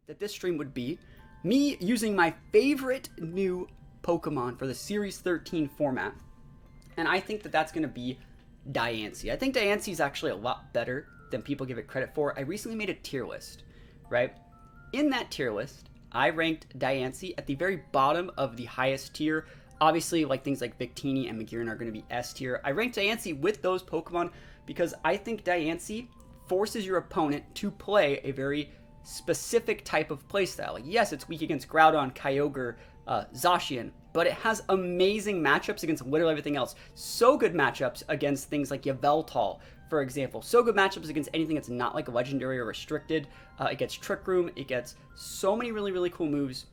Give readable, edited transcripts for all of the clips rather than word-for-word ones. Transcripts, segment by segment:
that this stream would be me using my favorite new Pokemon for the Series 13 format. And I think that that's going to be Diancie. I think Diancie is actually a lot better than people give it credit for. I recently made a tier list, right? In that tier list, I ranked Diancie at the very bottom of the highest tier. Obviously, like things like Victini and Magearna are going to be S tier. I ranked Diancie with those Pokemon because I think Diancie forces your opponent to play a very specific type of playstyle. Like, yes, it's weak against Groudon, Kyogre, Zacian, but it has amazing matchups against literally everything else. So good matchups against things like Yveltal, for example. So good matchups against anything that's not like a legendary or restricted. It gets Trick Room. It gets so many really, really cool moves.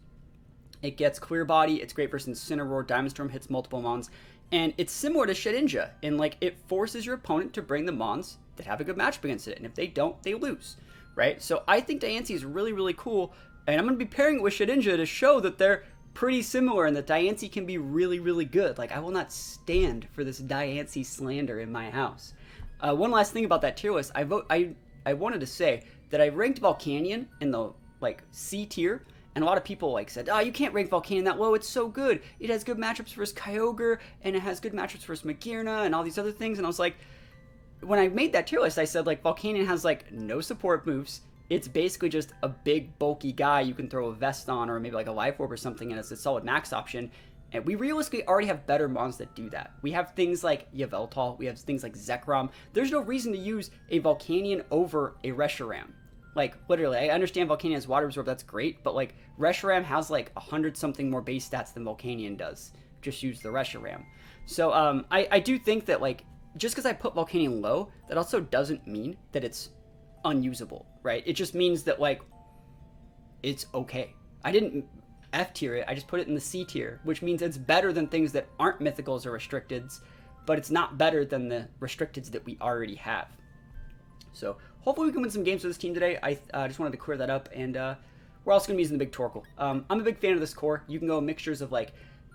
It gets Clear Body. It's great versus Incineroar. Diamond Storm hits multiple Mons. And it's similar to Shedinja in like it forces your opponent to bring the Mons that have a good matchup against it. And if they don't, they lose, right? So I think Diancie is really, really cool. And I'm going to be pairing it with Shedinja to show that they're pretty similar and that Diancie can be really, really good. Like, I will not stand for this Diancie slander in my house. One last thing about that tier list, I wanted to say that I ranked Volcanion in the like C tier, and a lot of people like said, "Oh, you can't rank Volcanion that low. It's so good. It has good matchups versus Kyogre, and it has good matchups versus Magearna, and all these other things." And I was like, when I made that tier list, I said like Volcanion has like no support moves. It's basically just a big bulky guy you can throw a vest on, or maybe like a life orb or something, and it's a solid max option. And we realistically already have better mons that do that. We have things like Yveltal, we have things like Zekrom. There's no reason to use a Volcanion over a Reshiram. Like, literally, I understand Volcanion has Water Absorb, that's great, but like, Reshiram has like 100-something more base stats than Volcanion does. Just use the Reshiram. So, I do think that like, just because I put Volcanion low, that also doesn't mean that it's unusable, right? It just means that like, it's okay. I didn't F tier it, I just put it in the C tier, which means it's better than things that aren't mythicals or restricteds, but it's not better than the restricteds that we already have. So hopefully we can win some games with this team today. I just wanted to clear that up, and we're also going to be using the big Torkoal. I'm a big fan of this core. You can go mixtures of like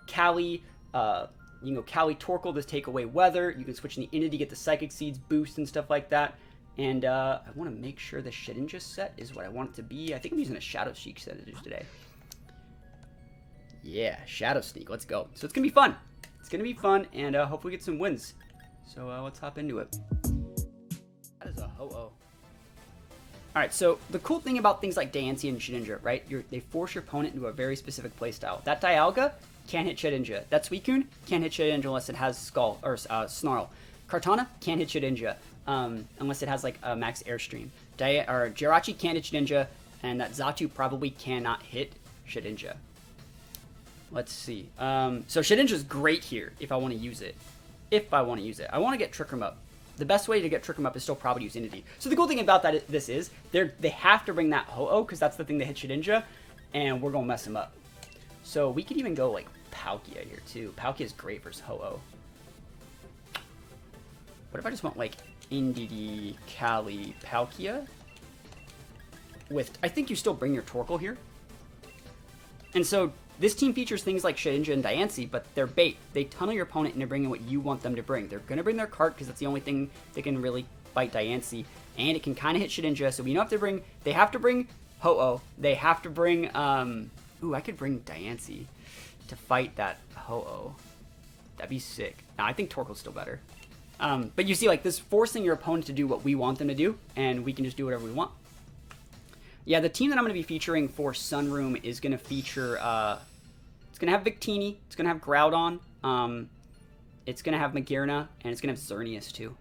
Cali, you can go Cali Torkoal to take away weather. You can switch in the Indy to get the Psychic Seeds boost and stuff like that. And I want to make sure the Shedinja set is what I want it to be. I think I'm using a Shadow Sneak set today. Yeah, Shadow Sneak. Let's go. So it's going to be fun. It's going to be fun, and hopefully get some wins. So let's hop into it. That is a ho-oh. Alright, so the cool thing about things like Diancie and Shedinja, right? They force your opponent into a very specific playstyle. That Dialga can't hit Shedinja. That Suicune can't hit Shedinja unless it has Skull or Snarl. Kartana can't hit Shedinja unless it has like a max Airstream. Jirachi can't hit Shedinja, and that Xatu probably cannot hit Shedinja. Let's see. So Shedinja is great here if I want to use it. I want to get Trick Room up. The best way to get Trick Room up is still probably use Inity. So the cool thing about this is they have to bring that Ho-Oh because that's the thing that hits Shedinja, and we're going to mess him up. So we could even go like Palkia here too. Palkia is great versus Ho-Oh. What if I just went like Indy, Cali, Palkia? I think you still bring your Torkoal here. And so this team features things like Shedinja and Diancie, but they're bait. They tunnel your opponent into bringing what you want them to bring. They're going to bring their cart because that's the only thing that can really fight Diancie. And it can kind of hit Shedinja, so we know they have to bring Ho-Oh. They have to bring, ooh, I could bring Diancie to fight that Ho-Oh. That'd be sick. Nah, I think Torkoal's still better. But you see, like, this forcing your opponent to do what we want them to do, and we can just do whatever we want. Yeah, the team that I'm going to be featuring for Sunroom is going to feature, it's going to have Victini, it's going to have Groudon, it's going to have Magearna, and it's going to have Xerneas too.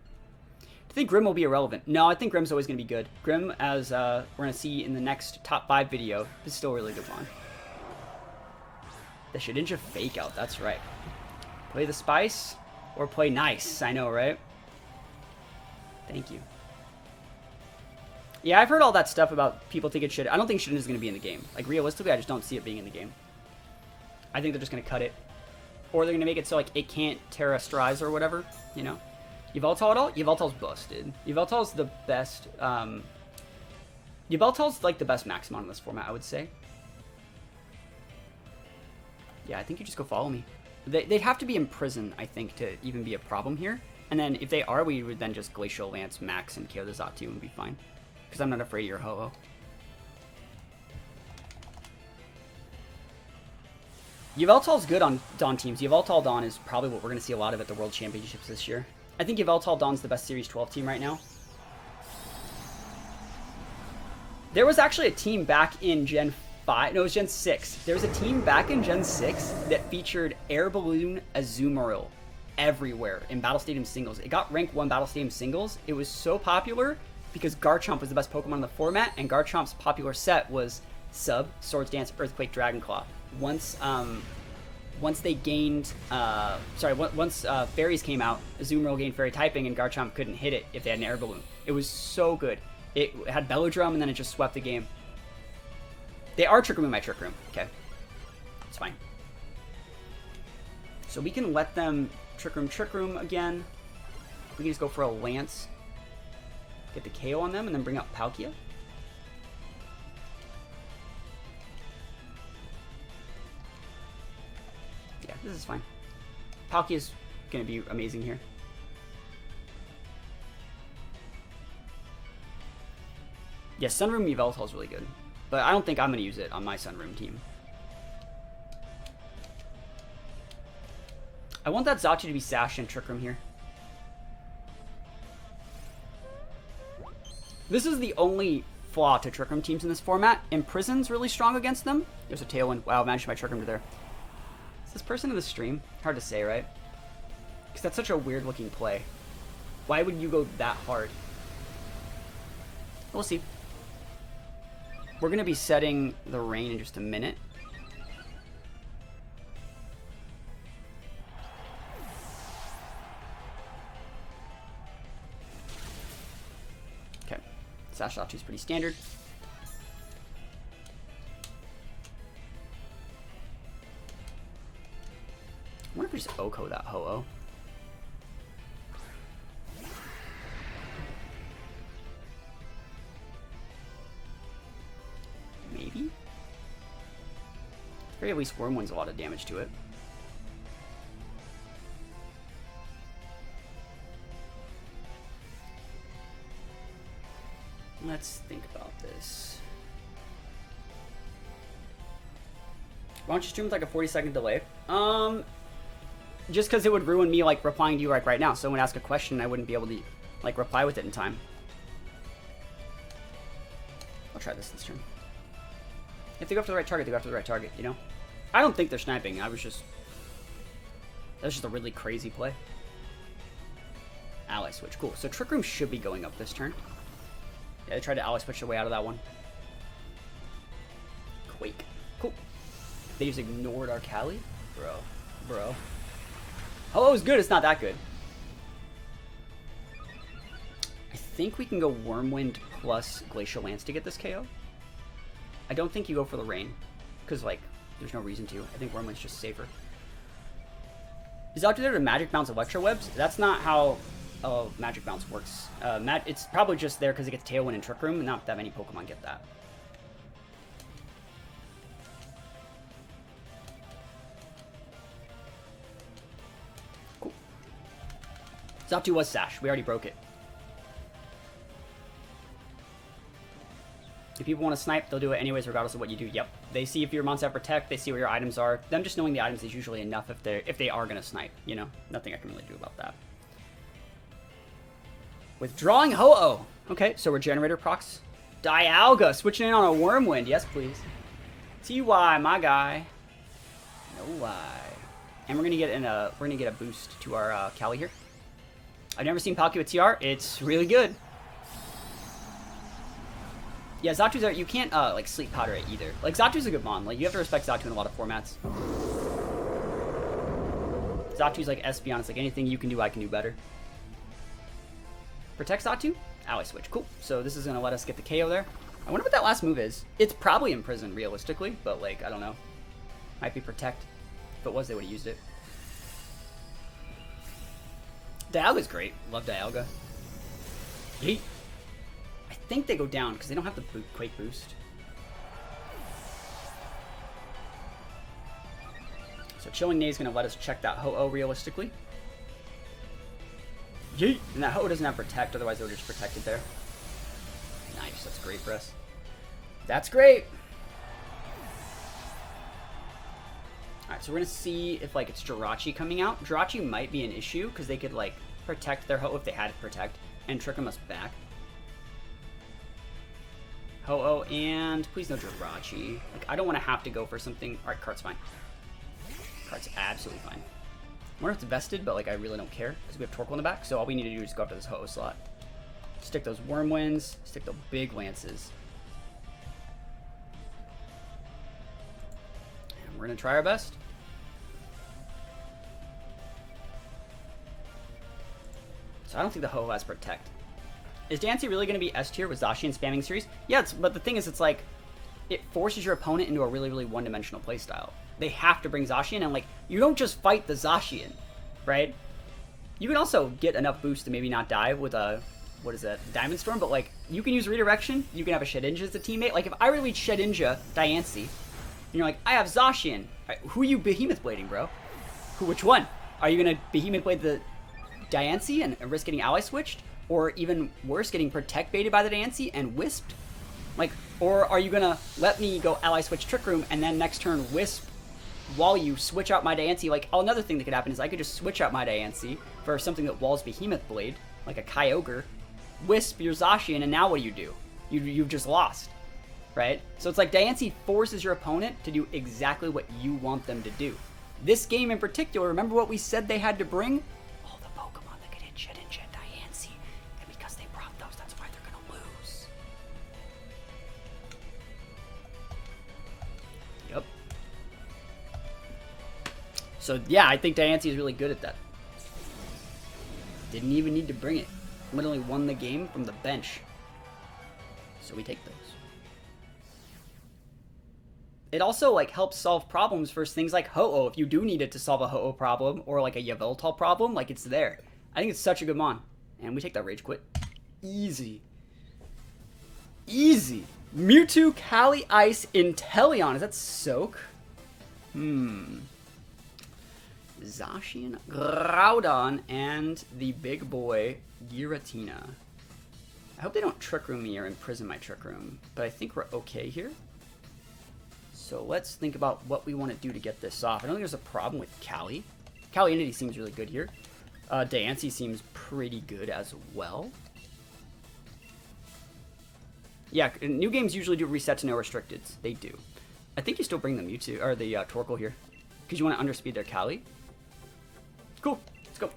Do you think Grim will be irrelevant? No, I think Grim's always going to be good. Grim, as we're going to see in the next top 5 video, is still a really good one. The Shedinja Fake Out, that's right. Play the Spice, or play nice, I know, right? Thank you. Yeah, I've heard all that stuff about people thinking Shedinja. I don't think Shedinja's going to be in the game. Like, realistically, I just don't see it being in the game. I think they're just going to cut it. Or they're going to make it so, like, it can't terrestrialize or whatever, you know? Yveltal at all? Yveltal's busted. Yveltal's the best, Yveltal's, like, the best Maximon in this format, I would say. Yeah, I think you just go follow me. They'd have to be in prison, I think, to even be a problem here. And then, if they are, we would then just Glacial Lance, Max, and KO the Xatu and be fine. Because I'm not afraid of your Ho-Oh. Yveltal's good on Dawn teams. Yveltal Dawn is probably what we're going to see a lot of at the World Championships this year. I think Yveltal Dawn's the best Series 12 team right now. There was actually a team back in Gen 5. No, it was Gen 6. There was a team back in Gen 6 that featured Air Balloon Azumarill everywhere in Battle Stadium singles. It got rank 1 Battle Stadium singles. It was so popular because Garchomp was the best Pokemon in the format, and Garchomp's popular set was Sub, Swords Dance, Earthquake, Dragonclaw. Once they gained, once Fairies came out, Azumarill gained Fairy typing, and Garchomp couldn't hit it if they had an Air Balloon. It was so good. It had Bellodrum, and then it just swept the game. They are Trick Room in my Trick Room. Okay. It's fine. So we can let them Trick Room again. We can just go for a Lance. Get the KO on them, and then bring out Palkia. Yeah, this is fine. Palkia is going to be amazing here. Yeah, Sunroom Yveltal is really good, but I don't think I'm going to use it on my Sunroom team. I want that Zatu to be Sash and Trick Room here. This is the only flaw to Trick Room teams in this format. Imprison's really strong against them. There's a Tailwind. Wow, managed my Trick Room to there. Is this person in the stream? Hard to say, right? Because that's such a weird looking play. Why would you go that hard? We'll see. We're going to be setting the rain in just a minute. Okay. Sash Zatu is pretty standard. I wonder if we just Oko that Ho-Oh. Maybe? At very least Wormwind's a lot of damage to it. Let's think about this. Why don't you stream with like a 40-second delay? Just because it would ruin me like replying to you like right now. Someone ask a question, I wouldn't be able to like reply with it in time. I'll try this turn. If they go after the right target, they go after the right target, you know? I don't think they're sniping. That was just a really crazy play. Ally switch. Cool. So Trick Room should be going up this turn. Yeah, they tried to ally switch their way out of that one. Quake. Cool. They just ignored our Cali? Bro. Oh, it was good. It's not that good. I think we can go Wormwind plus Glacial Lance to get this KO. I don't think you go for the rain, because, like, there's no reason to. I think Wormwind's just safer. Is out there to Magic Bounce Electro Webs? That's not how Magic Bounce works. It's probably just there because it gets Tailwind and Trick Room, and not that many Pokemon get that. Cool. Zatu was Sash. We already broke it. If people want to snipe, they'll do it anyways, regardless of what you do. Yep. They see if your monster have Protect, they see where your items are. Them just knowing the items is usually enough if they are going to snipe, you know? Nothing I can really do about that. Withdrawing Ho-Oh. Okay, so Regenerator procs. Dialga, switching in on a Wormwind. Yes, please. TY, my guy. No why. And we're gonna get a boost to our Cali here. I've never seen Palkia with TR. It's really good. Yeah, Zatu's you can't like sleep powder it either. Like Zatu's a good mon. Like you have to respect Zatu in a lot of formats. Zatu's like Espeon. It's like anything you can do, I can do better. Protect Zatu? Ally switch. Cool. So this is gonna let us get the KO there. I wonder what that last move is. It's probably Imprison realistically, but like I don't know. Might be Protect. If it was, they would have used it. Dialga's great. Love Dialga. Yeet. I think they go down because they don't have the Quake boost. So Chilling Nay is going to let us check that Ho-Oh realistically. Yeet! And that Ho-Oh doesn't have Protect, otherwise they would just protected there. Nice, that's great for us. That's great! Alright, Alright, so we're gonna see if, like, it's Jirachi coming out. Jirachi might be an issue, because they could, like, protect their Ho-Oh if they had to protect, and trick us back. Ho-Oh, and please no Jirachi. Like, I don't want to have to go for something. Alright, Cart's fine. Cart's absolutely fine. I wonder if it's vested, but, like, I really don't care, because we have Torkoal in the back, so all we need to do is go after this Ho-Oh slot. Stick those Wormwinds, stick the big Lances. And we're gonna try our best. So I don't think the Ho-Oh has Protect. Is Diancie really going to be S tier with Zacian spamming series? Yeah, but the thing is, it's like, it forces your opponent into a really, really one-dimensional playstyle. They have to bring Zacian, and like, you don't just fight the Zacian, right? You can also get enough boost to maybe not die with a, what is that, Diamond Storm, but like, you can use Redirection, you can have a Shedinja as a teammate. Like, if I release Shedinja Diancie, and you're like, I have Zacian, right, who are you Behemoth Blading, bro? Which one? Are you going to Behemoth Blade the Diancie and risk getting ally switched? Or even worse, getting Protect baited by the Diancie and Wisped? Like, or are you gonna let me go ally switch Trick Room and then next turn Wisp while you switch out my Diancie? Like, another thing that could happen is I could just switch out my Diancie for something that walls Behemoth Blade, like a Kyogre, Wisp your Zacian, and now what do? You've just lost, right? So it's like Diancie forces your opponent to do exactly what you want them to do. This game in particular, remember what we said they had to bring? All the Pokemon that could hit Shedinja and Diancie. And because they brought those, that's why they're gonna lose. Yep. So yeah, I think Diancie is really good at that. Didn't even need to bring it. Literally won the game from the bench. So we take those. It also like helps solve problems for things like Ho-Oh. If you do need it to solve a Ho-Oh problem or like a Yveltal problem, like it's there. I think it's such a good mon. And we take that Rage Quit. Easy. Easy. Mewtwo, Cali, Ice, Inteleon. Is that Soak? Zacian, Groudon, and the big boy, Giratina. I hope they don't Trick Room me or imprison my Trick Room, but I think we're okay here. So let's think about what we want to do to get this off. I don't think there's a problem with Cali. Cali Entity seems really good here. Diancie seems pretty good as well. Yeah, new games usually do reset to no restricteds. They do. I think you still bring the Mewtwo, or the Torkoal here, because you want to underspeed their Cali. Cool, let's go.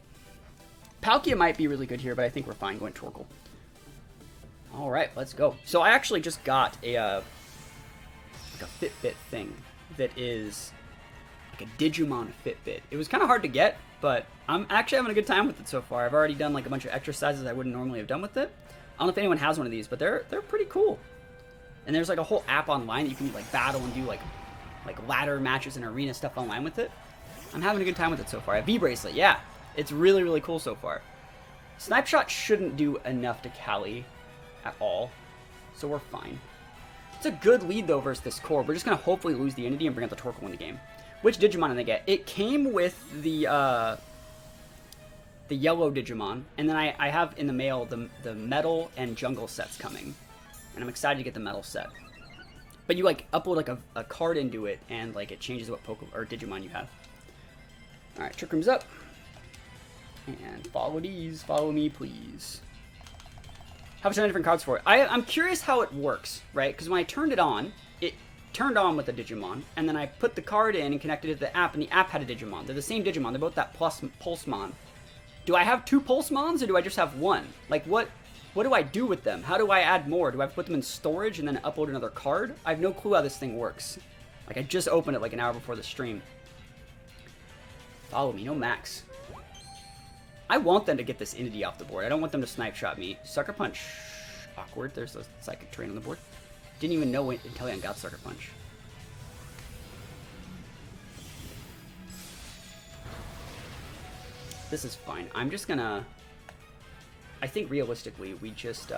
Palkia might be really good here, but I think we're fine going Torkoal. All right, let's go. So I actually just got a Fitbit thing that is like a Digimon Fitbit. It was kind of hard to get, but I'm actually having a good time with it so far. I've already done like a bunch of exercises I wouldn't normally have done with it. I don't know if anyone has one of these, but they're pretty cool. And there's like a whole app online that you can like battle and do like ladder matches and arena stuff online with it. I'm having a good time with it so far. A V-Bracelet, yeah. It's really, really cool so far. Snipe Shot shouldn't do enough to Cali at all, so we're fine. It's a good lead, though, versus this core. We're just going to hopefully lose the Entity and bring out the Torkoal in the game. Which Digimon did they get? It came with the yellow Digimon, and then I have in the mail the Metal and Jungle sets coming. And I'm excited to get the Metal set. But you, like, upload, like, a card into it, and, like, it changes what Pokemon or Digimon you have. Alright, Trick Room's up. And follow these. Follow me, please. Have a ton of different cards for it. I'm curious how it works, right? Because when I turned it turned on with a Digimon, and then I put the card in and connected it to the app, and the app had a Digimon. They're the same Digimon. They're both that plus Pulsemon. Do I have 2 Pulsemons, or do I just have 1? Like, what do I do with them? How do I add more? Do I put them in storage and then upload another card? I have no clue how this thing works. Like, I just opened it like an hour before the stream. Follow me, no Max. I want them to get this Entity off the board. I don't want them to Snipe Shot me. Sucker Punch. Awkward. There's a Psychic Terrain on the board. Didn't even know Inteleon got Sucker Punch. This is fine. I'm just gonna... I think realistically, we just...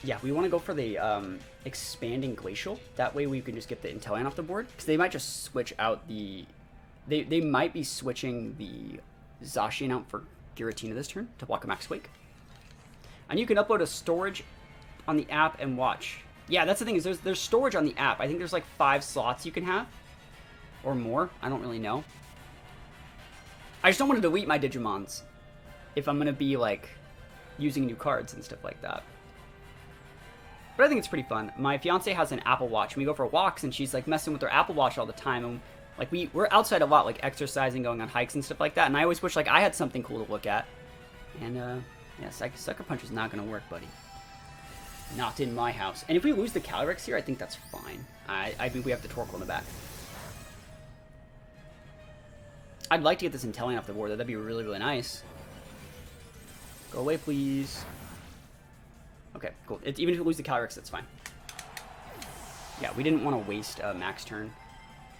Yeah, we want to go for the Expanding Glacial. That way we can just get the Inteleon off the board. Because they might just switch out the... They might be switching the Zacian out for Giratina this turn to block a Max Wake. And you can upload a storage on the app and watch. Yeah, that's the thing is there's storage on the app. I think there's like 5 slots you can have. Or more. I don't really know. I just don't want to delete my Digimons if I'm going to be like using new cards and stuff like that. But I think it's pretty fun. My fiance has an Apple Watch. We go for walks and she's like messing with her Apple Watch all the time. And like we're outside a lot, like exercising, going on hikes and stuff like that. And I always wish like I had something cool to look at. And yeah, Sucker Punch is not going to work, buddy. Not in my house. And if we lose the Calyrex here, I think that's fine. I mean, we have the Torkoal in the back. I'd like to get this Inteleon off the board. That'd be really, really nice. Go away, please. Okay, cool. Even if we lose the Calyrex, that's fine. Yeah, we didn't want to waste a max turn.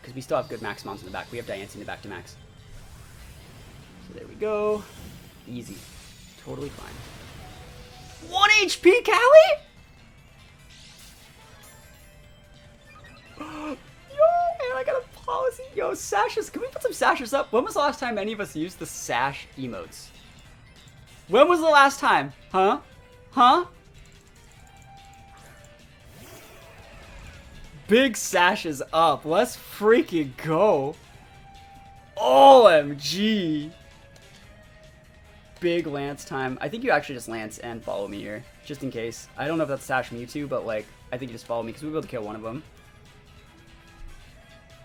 Because we still have good max mons in the back. We have Diancie in the back to max. So there we go. Easy. Totally fine. 1 HP, Callie? Yo, man, I got a policy. Yo, sashes. Can we put some sashes up? When was the last time any of us used the sash emotes? When was the last time? Huh? Huh? Big sashes up. Let's freaking go. OMG. Big Lance time. I think you actually just Lance and follow me here. Just in case. I don't know if that's Sash Mewtwo, but like, I think you just follow me because we'll be able to kill one of them.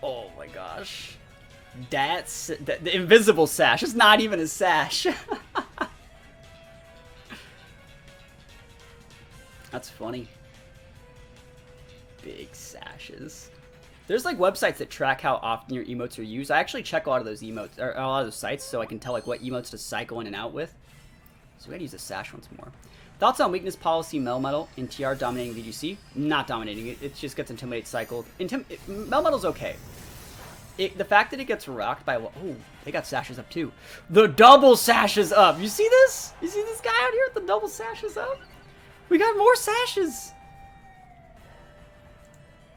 Oh my gosh. That's the invisible sash. It's not even a sash. That's funny. Big sashes. There's like websites that track how often your emotes are used. I actually check a lot of those emotes, or a lot of those sites, so I can tell like what emotes to cycle in and out with. So we gotta use the sash once more. Thoughts on weakness policy Melmetal in TR dominating VGC? Not dominating it. It just gets Intimidate cycled. Melmetal's okay. The fact that it gets rocked by... Oh, they got sashes up too. The double sashes up. You see this? You see this guy out here with the double sashes up? We got more sashes.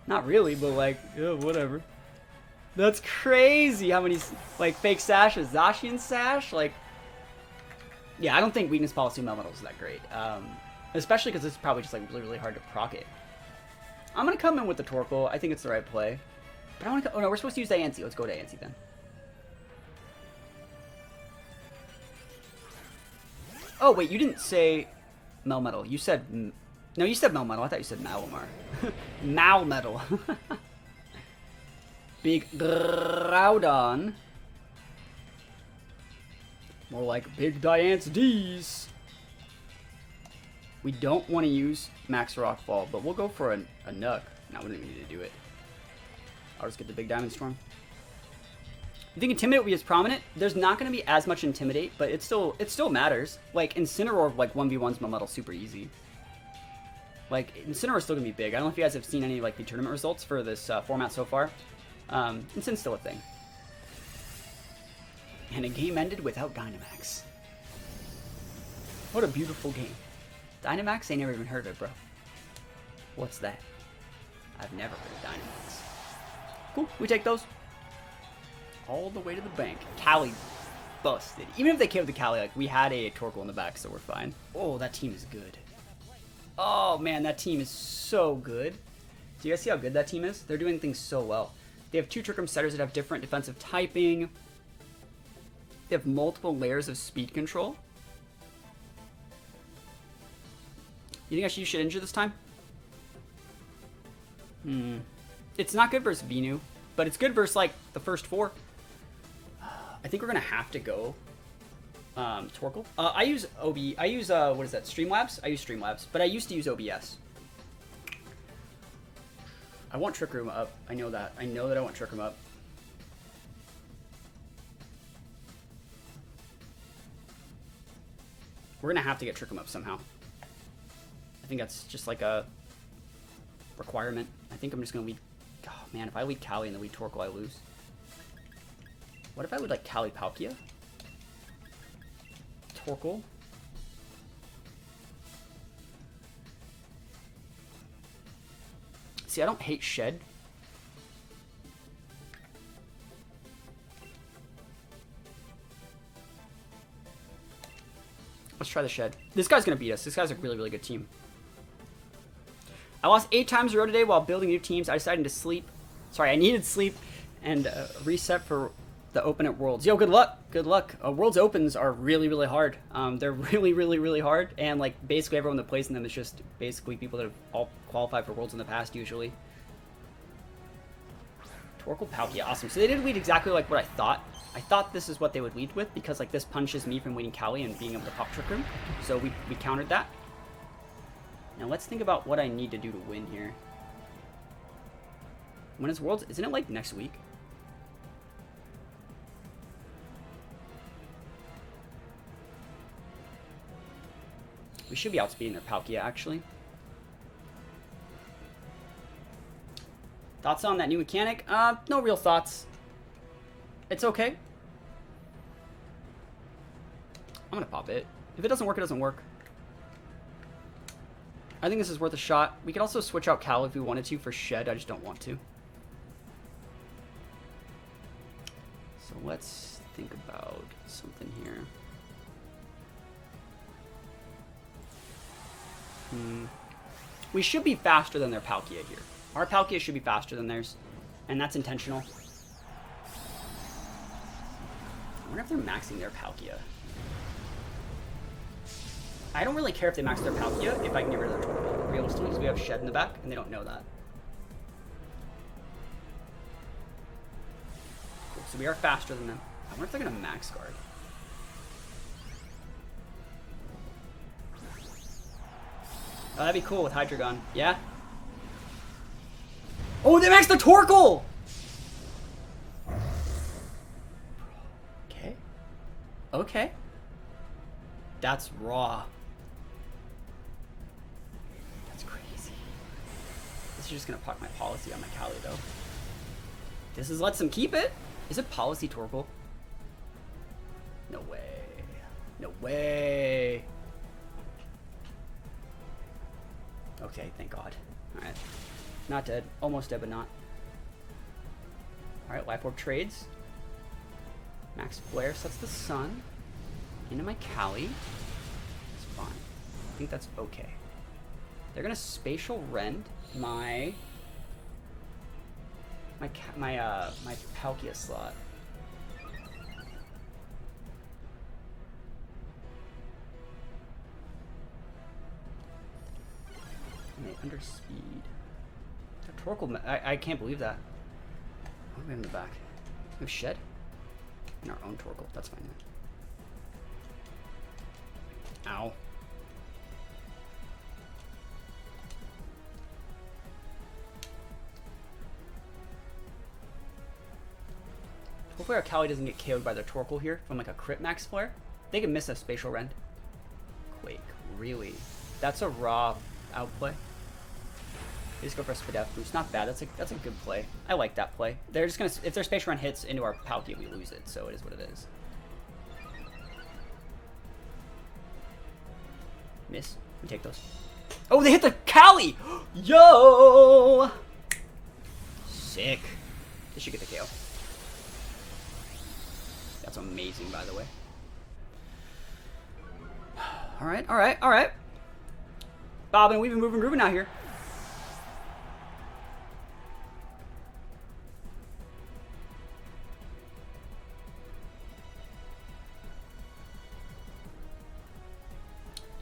Not really, but like, yeah, whatever. That's crazy how many like fake sashes. Zacian sash, like... Yeah, I don't think weakness policy Melmetal is that great. Especially because it's probably just like really, really hard to proc it. I'm going to come in with the Torkoal. I think it's the right play. But I want to... Oh no, we're supposed to use Diancie. Let's go Diancie then. Oh wait, you didn't say Melmetal. You said... No, you said Melmetal. I thought you said Malamar. Melmetal. Big Groudon. More like Big Diance D's. We don't want to use Max Rockfall, but we'll go for a Nug. No, we don't even need to do it. I'll just get the Big Diamond Storm. You think Intimidate will be as prominent? There's not going to be as much Intimidate, but it still matters. Like, Incineroar, like, 1v1's Melmetal super easy. Like, Incineroar's still going to be big. I don't know if you guys have seen any, like, the tournament results for this format so far. Incine's still a thing. And a game ended without Dynamax. What a beautiful game. Dynamax? I never even heard of it, bro. What's that? I've never heard of Dynamax. Cool, we take those. All the way to the bank. Callie busted. Even if they killed the Callie, like, we had a Torkoal in the back, so we're fine. Oh, that team is good. Oh, man, that team is so good. Do you guys see how good that team is? They're doing things so well. They have 2 Trick Room setters that have different defensive typing. They have multiple layers of speed control. You think I should use Shedinja this time? It's not good versus Venu, but it's good versus, like, the first 4. I think we're going to have to go Torkoal. I use what is that, Streamlabs? I use Streamlabs, but I used to use OBS. I want Trick Room up. I know that. I know that I want Trick Room up. We're going to have to get Trick Room up somehow. I think that's just like a requirement. I think I'm just going to lead... Oh, man, if I lead Callie and then lead Torkoal, I lose. What if I would like Callie Palkia? Torkoal? See, I don't hate Shed. Let's try the Shed. This guy's going to beat us. This guy's a really, really good team. I lost 8 times in a row today while building new teams. I decided to sleep. Sorry, I needed sleep and reset for the open at Worlds. Yo, good luck. Good luck. Worlds Opens are really, really hard. They're really, really, really hard. And like basically everyone that plays in them is just basically people that have all qualified for Worlds in the past usually. Torkoal Palkia, awesome. So they did lead exactly like what I thought. I thought this is what they would lead with because like this punishes me from winning Cali and being able to pop Trick Room. So we countered that. Now let's think about what I need to do to win here. When is Worlds? Isn't it like next week? We should be outspeeding their Palkia actually. Thoughts on that new mechanic? No real thoughts. It's okay. I'm gonna pop it. If it doesn't work, it doesn't work. I think this is worth a shot. We could also switch out Cal if we wanted to for Shed. I just don't want to. So let's think about something here. We should be faster than their Palkia here. Our Palkia should be faster than theirs, and that's intentional. I wonder if they're maxing their Palkia. I don't really care if they max their Palkia if I can get rid of their Torkoal, realistically, because we have Shed in the back, and they don't know that. Cool, so we are faster than them. I wonder if they're going to max guard. Oh, that'd be cool with Hydreigon. Yeah? Oh, they maxed the Torkoal! Okay. Okay. That's raw. That's crazy. This is just gonna park my policy on my Cali, though. This is lets them keep it. Is it policy Torkoal? No way. No way. Okay, thank God. Alright. Not dead. Almost dead, but not. Alright, Life Orb trades. Max Flare sets the Sun. Into my Cali. It's fine. I think that's okay. They're gonna Spatial Rend my Palkia slot. And they underspeed. The Torkoal, I can't believe that. What do we have in the back? We have Shed? And our own Torkoal. That's fine then. Ow. Hopefully our Cali doesn't get KO'd by their Torkoal here from like a crit max flare. They can miss a Spatial Rend. Quake, really? That's a raw outplay. They just go for a Spadef boost. Not bad. That's a good play. I like that play. They're just gonna, if their Spatial Rend hits into our Palkia, we lose it. So it is what it is. Miss. We take those. Oh, they hit the Cali! Yo! Sick. This should get the KO. That's amazing, by the way. Alright, alright, alright. Bobbin, we've been moving grooving out here.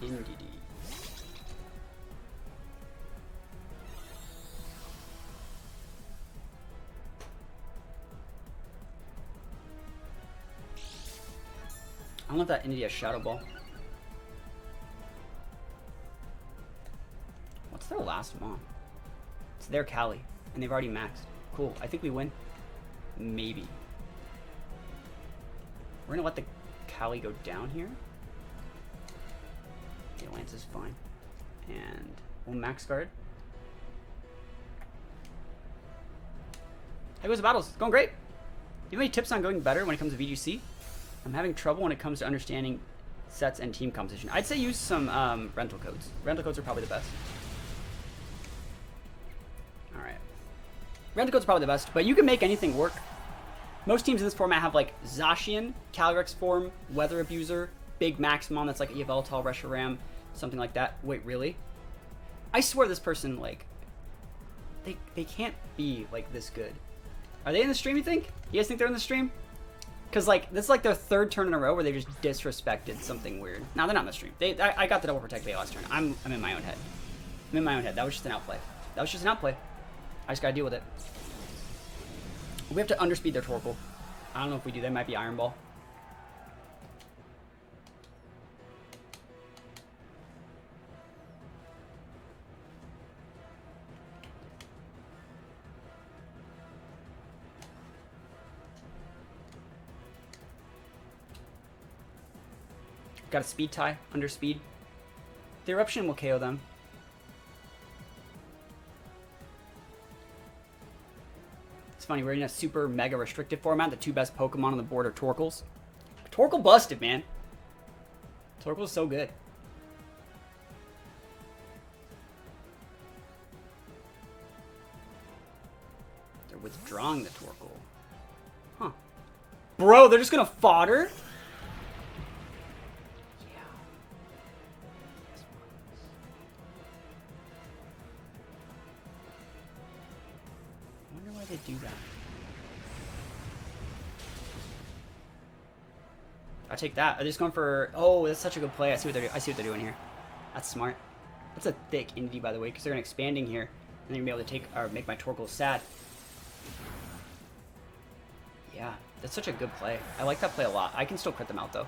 Indeed. I want that India Shadow Ball. What's their last mon? It's their Cali, and they've already maxed. Cool. I think we win. Maybe. We're gonna let the Cali go down here. Okay, Lance is fine. And we'll max guard. How goes the battles? It's going great. Do you have any tips on going better when it comes to VGC? I'm having trouble when it comes to understanding sets and team composition. I'd say use some rental codes. Rental codes are probably the best. Alright. Rental codes are probably the best, but you can make anything work. Most teams in this format have like Zacian, Calyrex form, Weather Abuser, Big Maximon that's like Yveltal, Reshiram, something like that. Wait, really? I swear this person like they can't be like this good. Are they in the stream, you think? You guys think they're in the stream? Because like this is like their third turn in a row where they just disrespected something weird. No, they're not in the stream. I got the double protect they last turn. I'm in my own head. I'm in my own head. That was just an outplay. That was just an outplay. I just gotta deal with it. We have to underspeed their Torkoal. I don't know if we do. They might be Iron Ball. Got a speed tie, under speed. The eruption will KO them. It's funny, we're in a super mega restricted format. The two best Pokemon on the board are Torkoals. Torkoal busted, man. Torkoal's so good. They're withdrawing the Torkoal. Huh. Bro, they're just gonna fodder? Do that. I take that. Are they just going for? Oh, that's such a good play. I see what they're doing. I see what they're doing here. That's smart. That's a thick indie, by the way, because they're expanding here, and they're gonna be able to take or make my Torkoal sad. Yeah, that's such a good play. I like that play a lot. I can still crit them out though.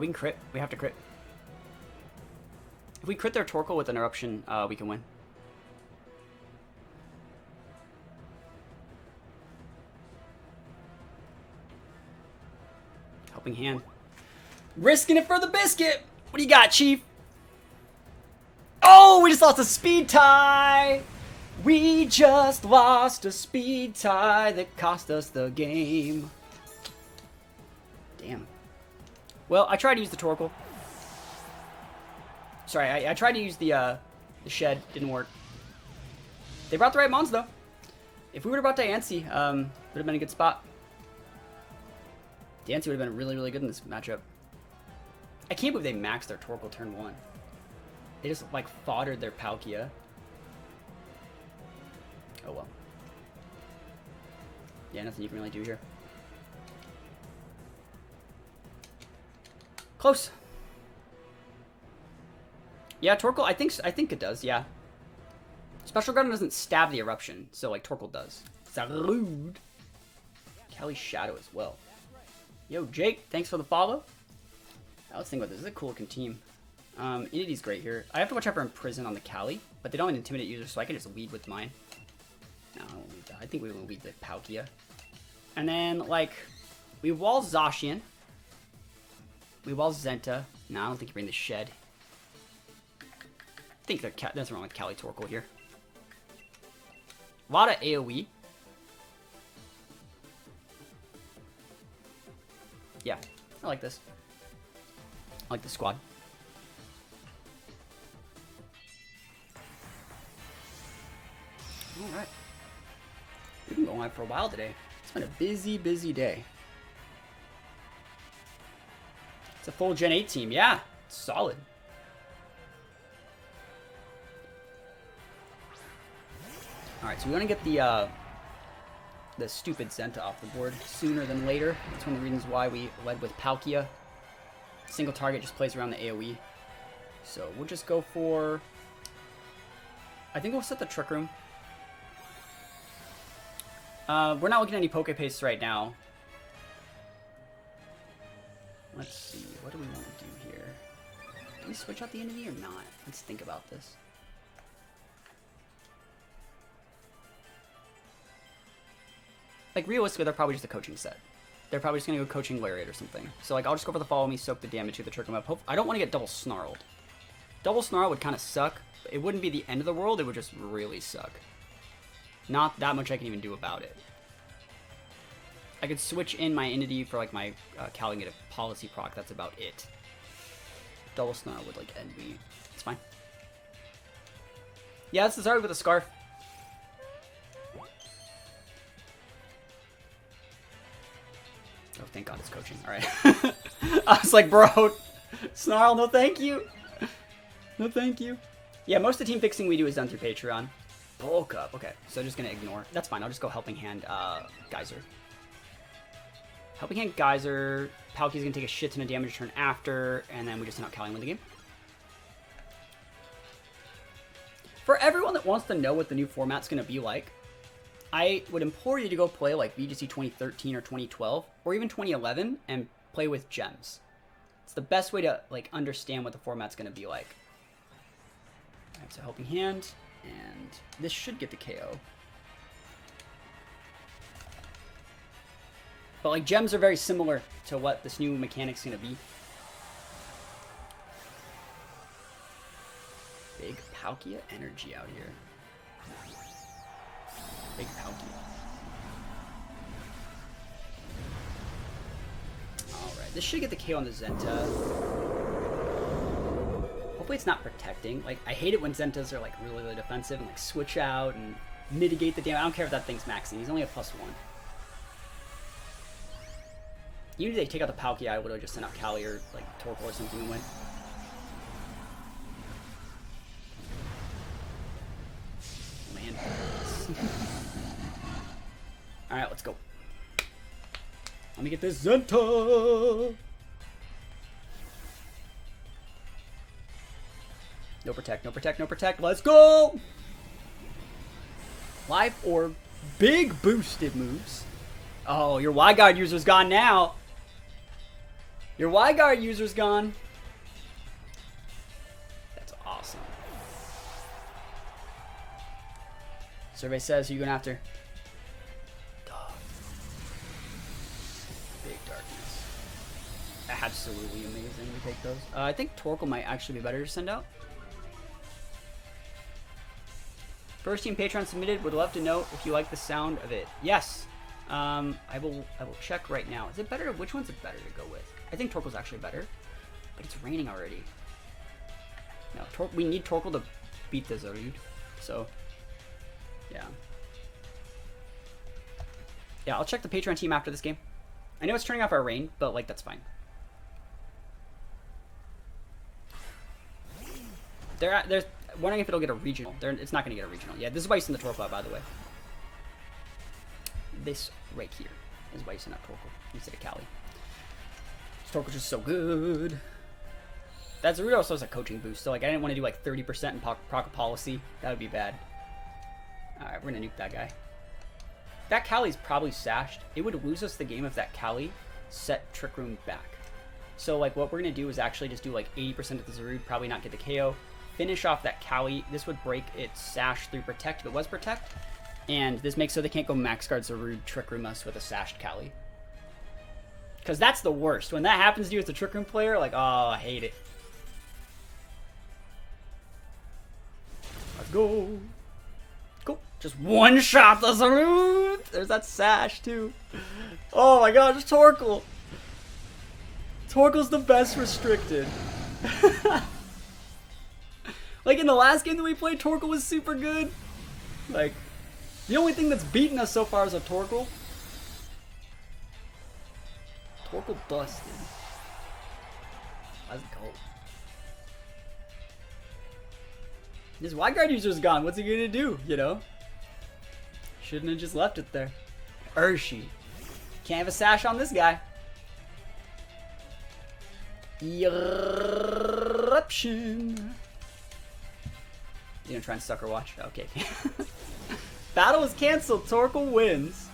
We can crit. We have to crit. If we crit their Torkoal with an eruption, we can win. Helping hand. Risking it for the biscuit! What do you got, Chief? Oh, we just lost a speed tie! We just lost a speed tie that cost us the game. Damn. Well, I tried to use the Torkoal. Sorry, I tried to use the shed. Didn't work. They brought the right mons, though. If we would have brought Diancie, would have been a good spot. Diancie would have been really, really good in this matchup. I can't believe they maxed their Torkoal turn 1. They just, like, foddered their Palkia. Oh, well. Yeah, nothing you can really do here. Close. Yeah, Torkoal, I think it does, yeah. Special Garden doesn't stab the eruption, so like Torkoal does. Zarude. Kelly Shadow as well. Yo, Jake, thanks for the follow. Now let's think about this. This is a cool looking team. Inity's great here. I have to watch out for Imprison on the Cali, but they don't have an Intimidate user, so I can just lead with mine. No, I won't lead that. I think we will lead the Palkia. And then, like, we wall Zacian. We wall Zenta. No, I don't think you bring the Shed. I think there's nothing wrong with Cali Torkoal here. A lot of AoE. Yeah, I like this. I like the squad. Alright. We've been going live for a while today. It's been a busy, busy day. It's a full Gen 8 team. Yeah, it's solid. Alright, so we want to get the stupid Zenta off the board sooner than later. That's one of the reasons why we led with Palkia. Single target just plays around the AoE. So we'll just go for... I think we'll set the Trick Room. We're not looking at any Poke Pastes right now. Let's see, what do we want to do here? Do we switch out the enemy or not? Let's think about this. Like, realistically, they're probably just a coaching set. They're probably just going to go coaching Lariat or something. So, like, I'll just go for the follow me, soak the damage, hit the Trick 'em up. I don't want to get double snarled. Double Snarl would kind of suck. It wouldn't be the end of the world. It would just really suck. Not that much I can even do about it. I could switch in my Entity for like my Cal and get a Policy proc. That's about it. Double Snarl would like end me. It's fine. Yeah, it's the Zarude with a Scarf. Oh, thank God it's coaching. Alright. I was like, bro, Snarl, no thank you. No thank you. Yeah, most of the team fixing we do is done through Patreon. Bulk up. Okay, so just gonna ignore. That's fine. I'll just go Helping Hand Geyser. Helping Hand Geyser. Palki's gonna take a shit ton of damage turn after, and then we just not Callie win the game. For everyone that wants to know what the new format's gonna be like, I would implore you to go play like VGC 2013 or 2012 or even 2011 and play with gems. It's the best way to like understand what the format's gonna be like. Alright, so Helping Hand, and this should get the KO. But like gems are very similar to what this new mechanic's gonna be. Big Palkia energy out here. Big Palkia. Alright, this should get the KO on the Zenta. Hopefully it's not protecting. Like, I hate it when Zentas are like really, really defensive and like switch out and mitigate the damage. I don't care if that thing's maxing. He's only a +1. Even if they take out the Palkia, I would have just sent out Callie or like Torkoal or something and win. Man. Alright, let's go. Let me get this Zenta! No protect, no protect, no protect. Let's go! Life Orb. Big boosted moves. Oh, your Y-Guard user's gone now. Your Y-Guard user's gone. That's awesome. Survey says, who you going after? Dog. Big darkness. Absolutely amazing. We take those. I think Torkoal might actually be better to send out. First team Patreon submitted. Would love to know if you like the sound of it. Yes. I will check right now. Is it better? Which one's it better to go with? I think Torkoal's actually better, but it's raining already. No, we need Torkoal to beat the Zarude. So, yeah. Yeah, I'll check the Patreon team after this game. I know it's turning off our rain, but like that's fine. They're wondering if it'll get a regional. It's not going to get a regional. Yeah, this is why you send the Torkoal out, by the way. This right here is why you send out Torkoal instead of Callie. Torkoal's just so good. That Zarude also has a coaching boost, so like I didn't want to do like 30% in proc policy. That would be bad. Alright, we're going to nuke that guy. That Callie's probably sashed. It would lose us the game if that Callie set Trick Room back. So like what we're going to do is actually just do like 80% of the Zarude, probably not get the KO. Finish off that Callie. This would break its sash through Protect if it was Protect. And this makes so they can't go Max Guard Zarude Trick Room us with a sashed Callie. Because that's the worst. When that happens to you as a Trick Room player, like, oh, I hate it. Let's go. Cool. Just one shot the Zarude. There's that sash, too. Oh my god, just Torkoal. Torkoal's the best restricted. Like, in the last game that we played, Torkoal was super good. Like, the only thing that's beaten us so far is a Torkoal. Torkoal busted. Let's go. This Y-Guard user's gone. What's he gonna do, you know? Shouldn't have just left it there. Urshi. Can't have a sash on this guy. Eruption. You gonna try and sucker watch? Okay. Battle is canceled. Torkoal wins.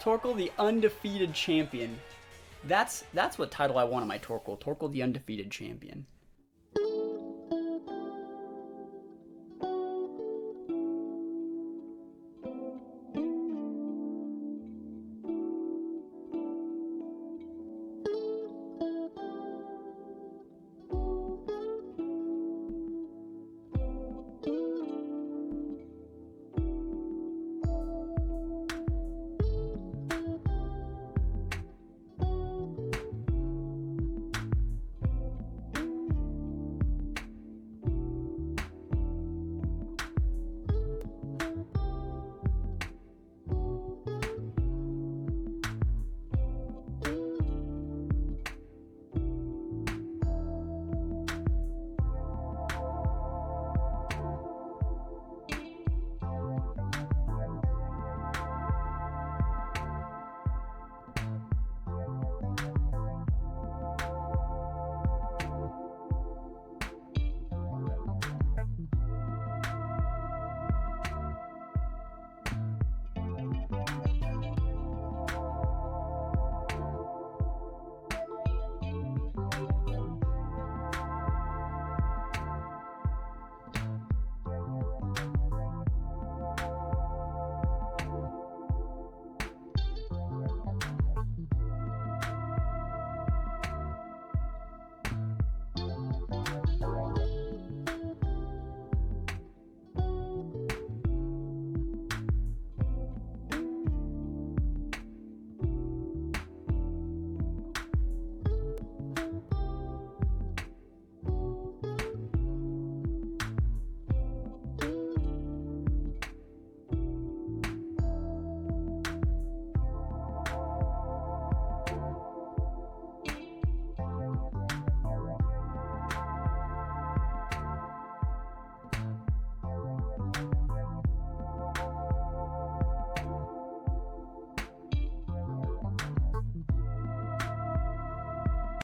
Torkoal the undefeated champion. That's what title I want on my Torkoal. Torkoal the undefeated champion.